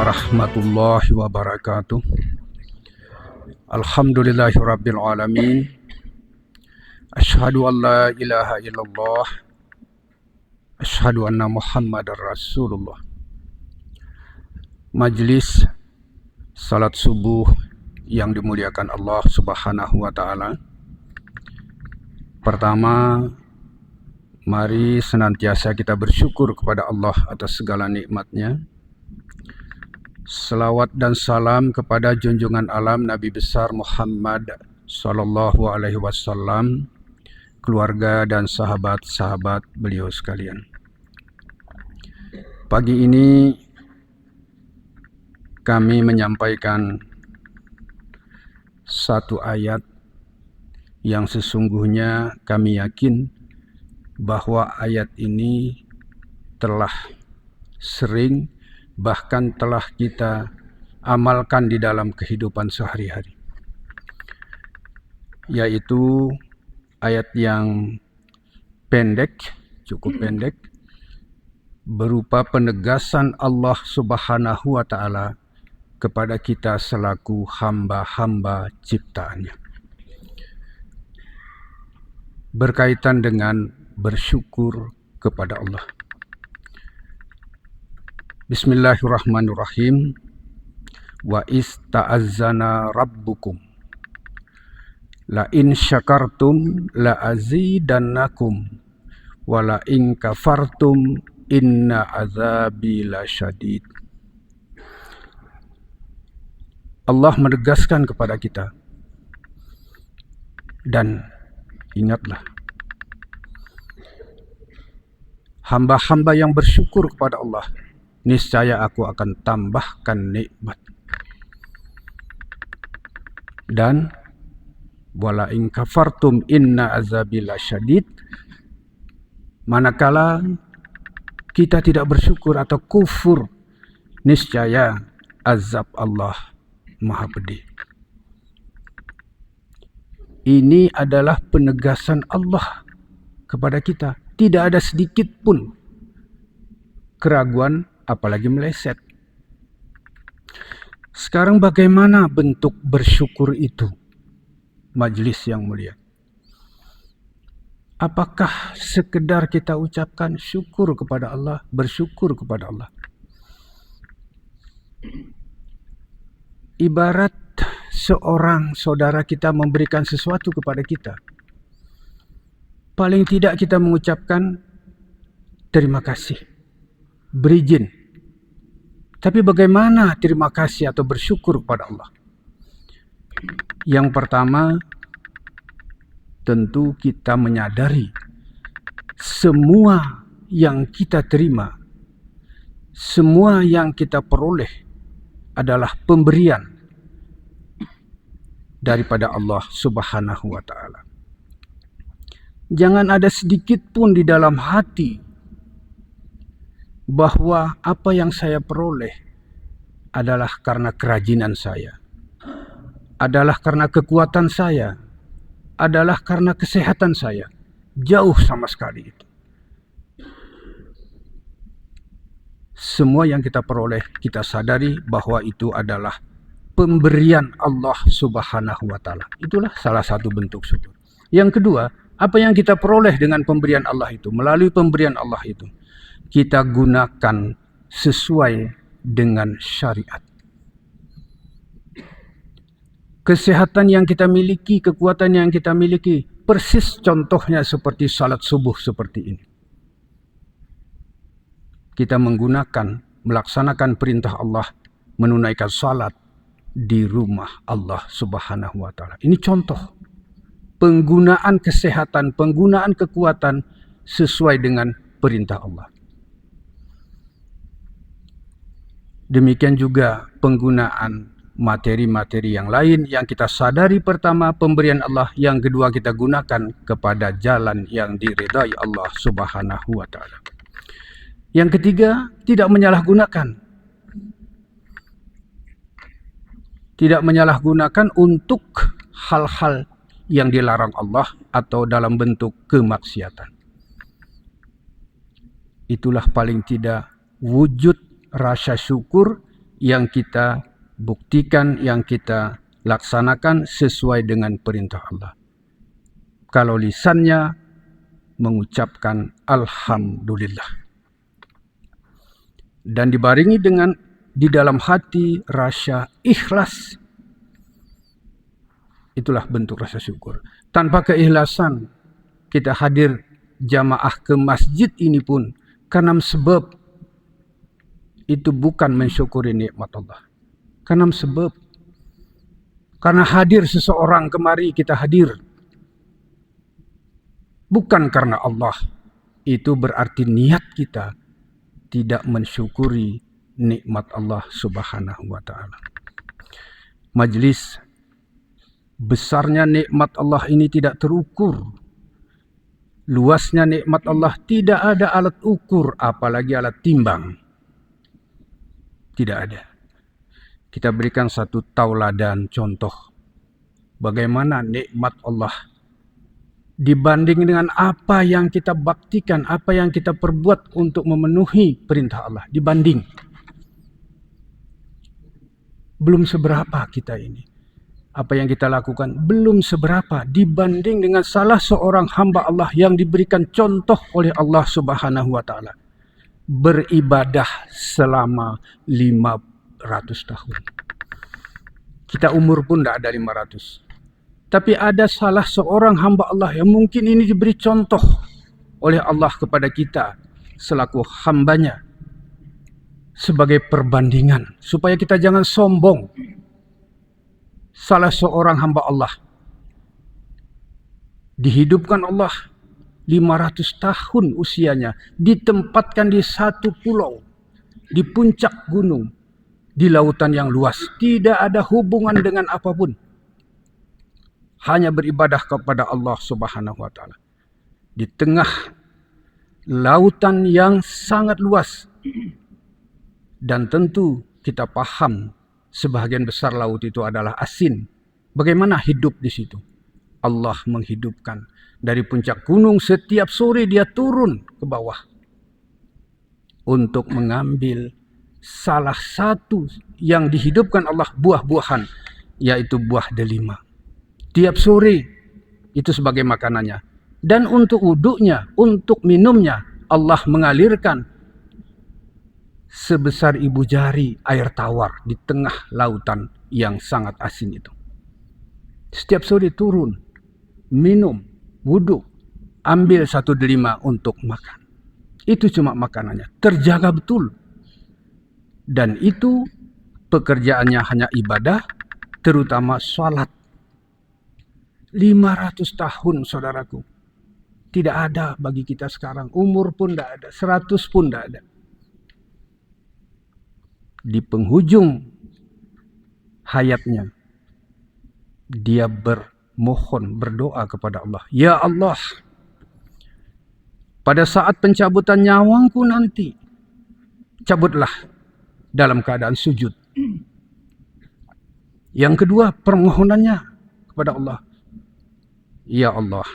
warahmatullahi wabarakatuh. Alhamdulillahirabbil alamin. Asyhadu an la ilaha illallah. Asyhadu anna Muhammadar Rasulullah. Majelis salat subuh yang dimuliakan Allah Subhanahu wa taala. Pertama, mari senantiasa kita bersyukur kepada Allah atas segala nikmat-Nya. Selawat dan salam kepada junjungan alam Nabi besar Muhammad sallallahu alaihi wasallam, keluarga dan sahabat-sahabat beliau sekalian. Pagi ini kami menyampaikan satu ayat yang sesungguhnya kami yakin bahwa ayat ini telah sering, bahkan telah kita amalkan di dalam kehidupan sehari-hari, yaitu ayat yang pendek, cukup pendek, berupa penegasan Allah Subhanahu wa taala kepada kita selaku hamba-hamba ciptaannya, berkaitan dengan bersyukur kepada Allah. Bismillahirrahmanirrahim. Wa ista'azzana rabbukum la in syakartum la azidannakum wa la in kafartum inna azabi lasyadid. Allah menegaskan kepada kita, dan ingatlah, hamba-hamba yang bersyukur kepada Allah, niscaya aku akan tambahkan nikmat. Dan wala in kafartum inna azabi lasyadid, manakala kita tidak bersyukur atau kufur, niscaya azab Allah maha pedih. Ini adalah penegasan Allah kepada kita. Tidak ada sedikit pun keraguan, apalagi meleset. Sekarang bagaimana bentuk bersyukur itu, majelis yang mulia? Apakah sekedar kita ucapkan syukur kepada Allah, bersyukur kepada Allah? Ibarat seorang saudara kita memberikan sesuatu kepada kita, paling tidak kita mengucapkan terima kasih, berizin. Tapi bagaimana terima kasih atau bersyukur kepada Allah? Yang pertama, tentu kita menyadari semua yang kita terima, semua yang kita peroleh adalah pemberian daripada Allah Subhanahu wa taala. Jangan ada sedikit pun di dalam hati bahwa apa yang saya peroleh adalah karena kerajinan saya, adalah karena kekuatan saya, adalah karena kesehatan saya. Jauh sama sekali itu. Semua yang kita peroleh, kita sadari bahwa itu adalah pemberian Allah Subhanahu wa taala. Itulah salah satu bentuk syukur. Yang kedua, apa yang kita peroleh dengan pemberian Allah itu, melalui pemberian Allah itu, kita gunakan sesuai dengan syariat. Kesehatan yang kita miliki, kekuatan yang kita miliki, persis contohnya seperti salat subuh seperti ini. Kita melaksanakan perintah Allah, menunaikan salat di rumah Allah Subhanahu wa taala. Ini contoh penggunaan kesehatan, penggunaan kekuatan sesuai dengan perintah Allah. Demikian juga penggunaan materi-materi yang lain yang kita sadari, pertama pemberian Allah, yang kedua kita gunakan kepada jalan yang diridai Allah Subhanahu wa taala. Yang ketiga, tidak menyalahgunakan. Tidak menyalahgunakan untuk hal-hal yang dilarang Allah atau dalam bentuk kemaksiatan. Itulah paling tidak wujud rasa syukur yang kita buktikan, yang kita laksanakan sesuai dengan perintah Allah. Kalau lisannya mengucapkan alhamdulillah. Dan dibarengi dengan di dalam hati rasa ikhlas. Itulah bentuk rasa syukur. Tanpa keikhlasan kita hadir jamaah ke masjid ini pun karena sebab itu bukan mensyukuri nikmat Allah. Karena sebab karena hadir seseorang kemari kita hadir. Bukan karena Allah. Itu berarti niat kita tidak mensyukuri nikmat Allah Subhanahu wa taala. Majlis besarnya nikmat Allah ini tidak terukur. Luasnya nikmat Allah tidak ada alat ukur, apalagi alat timbang. Tidak ada. Kita berikan satu tauladan contoh bagaimana nikmat Allah dibanding dengan apa yang kita baktikan, apa yang kita perbuat untuk memenuhi perintah Allah. Dibanding. Belum seberapa kita ini. Apa yang kita lakukan belum seberapa dibanding dengan salah seorang hamba Allah yang diberikan contoh oleh Allah Subhanahu wa taala. Beribadah selama 500 tahun. Kita umur pun tidak ada 500. Tapi ada salah seorang hamba Allah yang mungkin ini diberi contoh oleh Allah kepada kita selaku hambanya sebagai perbandingan supaya kita jangan sombong. Salah seorang hamba Allah dihidupkan Allah 500 tahun usianya, ditempatkan di satu pulau di puncak gunung di lautan yang luas, tidak ada hubungan dengan apapun. Hanya beribadah kepada Allah Subhanahu wa taala. Di tengah lautan yang sangat luas. Dan tentu kita paham sebahagian besar laut itu adalah asin. Bagaimana hidup di situ? Allah menghidupkan. Dari puncak gunung setiap sore dia turun ke bawah. Untuk mengambil salah satu yang dihidupkan Allah buah-buahan. Yaitu buah delima. Tiap sore itu sebagai makanannya. Dan untuk wuduknya, untuk minumnya, Allah mengalirkan sebesar ibu jari air tawar di tengah lautan yang sangat asin itu. Setiap sore turun, minum, wuduk, ambil satu delima untuk makan. Itu cuma makanannya, terjaga betul. Dan itu pekerjaannya hanya ibadah, terutama sholat. 500 tahun saudaraku. Tidak ada bagi kita sekarang. Umur pun tidak ada. 100 pun tidak ada. Di penghujung hayatnya. Dia bermohon, berdoa kepada Allah. Ya Allah. Pada saat pencabutan nyawangku nanti. Cabutlah dalam keadaan sujud. Yang kedua permohonannya kepada Allah. Ya Allah,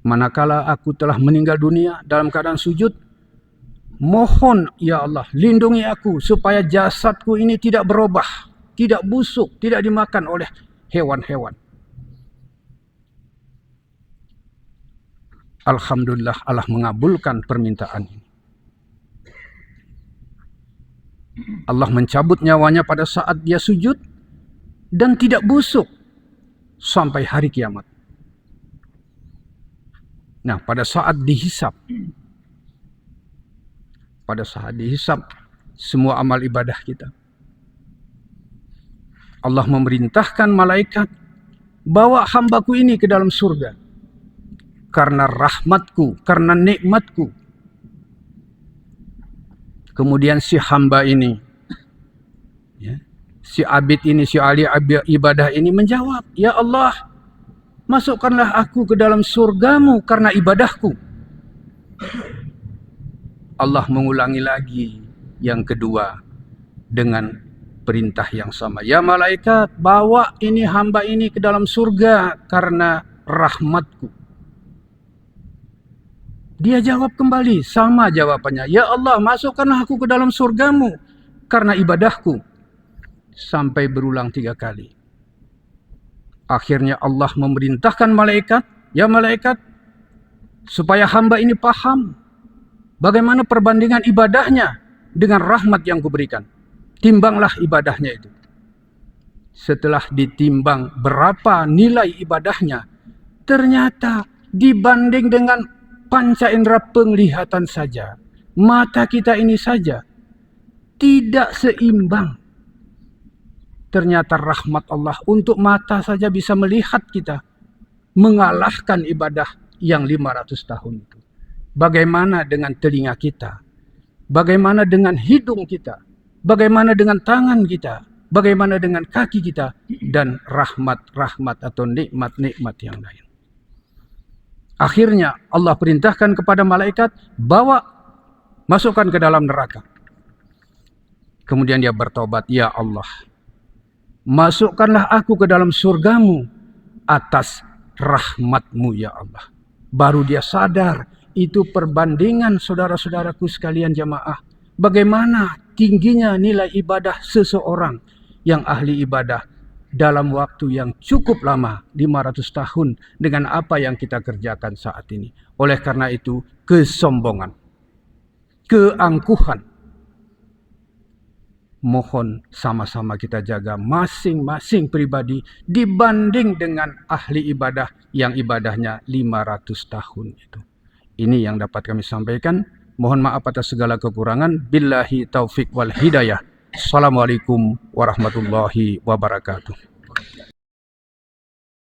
manakala aku telah meninggal dunia dalam keadaan sujud, mohon ya Allah, lindungi aku supaya jasadku ini tidak berubah, tidak busuk, tidak dimakan oleh hewan-hewan. Alhamdulillah Allah mengabulkan permintaan ini. Allah mencabut nyawanya pada saat dia sujud dan tidak busuk sampai hari kiamat. Nah, pada saat dihisap, semua amal ibadah kita, Allah memerintahkan malaikat, bawa hambaku ini ke dalam surga. Karena rahmatku, karena nikmatku. Kemudian si hamba ini, si abid ini, si ahli ibadah ini menjawab, ya Allah, masukkanlah aku ke dalam surgamu karena ibadahku. Allah mengulangi lagi yang kedua dengan perintah yang sama. Ya malaikat, bawa ini hamba ini ke dalam surga karena rahmatku. Dia jawab kembali, sama jawabannya. Ya Allah, masukkanlah aku ke dalam surgamu karena ibadahku, sampai berulang 3 kali. Akhirnya Allah memerintahkan malaikat, ya malaikat, supaya hamba ini paham bagaimana perbandingan ibadahnya dengan rahmat yang kuberikan. Timbanglah ibadahnya itu. Setelah ditimbang berapa nilai ibadahnya, ternyata dibanding dengan panca indera penglihatan saja, mata kita ini saja, tidak seimbang. Ternyata rahmat Allah untuk mata saja bisa melihat kita, mengalahkan ibadah yang 500 tahun itu. Bagaimana dengan telinga kita? Bagaimana dengan hidung kita? Bagaimana dengan tangan kita? Bagaimana dengan kaki kita? Dan rahmat-rahmat atau nikmat-nikmat yang lain. Akhirnya Allah perintahkan kepada malaikat, bawa, masukkan ke dalam neraka. Kemudian dia bertobat, ya Allah, masukkanlah aku ke dalam surgamu atas rahmatmu ya Allah. Baru dia sadar, itu perbandingan saudara-saudaraku sekalian jamaah. Bagaimana tingginya nilai ibadah seseorang yang ahli ibadah dalam waktu yang cukup lama, 500 tahun, dengan apa yang kita kerjakan saat ini. Oleh karena itu, kesombongan, keangkuhan, mohon sama-sama kita jaga masing-masing pribadi dibanding dengan ahli ibadah yang ibadahnya 500 tahun itu. Ini yang dapat kami sampaikan. Mohon maaf atas segala kekurangan. Billahi taufik wal hidayah. Assalamualaikum warahmatullahi wabarakatuh.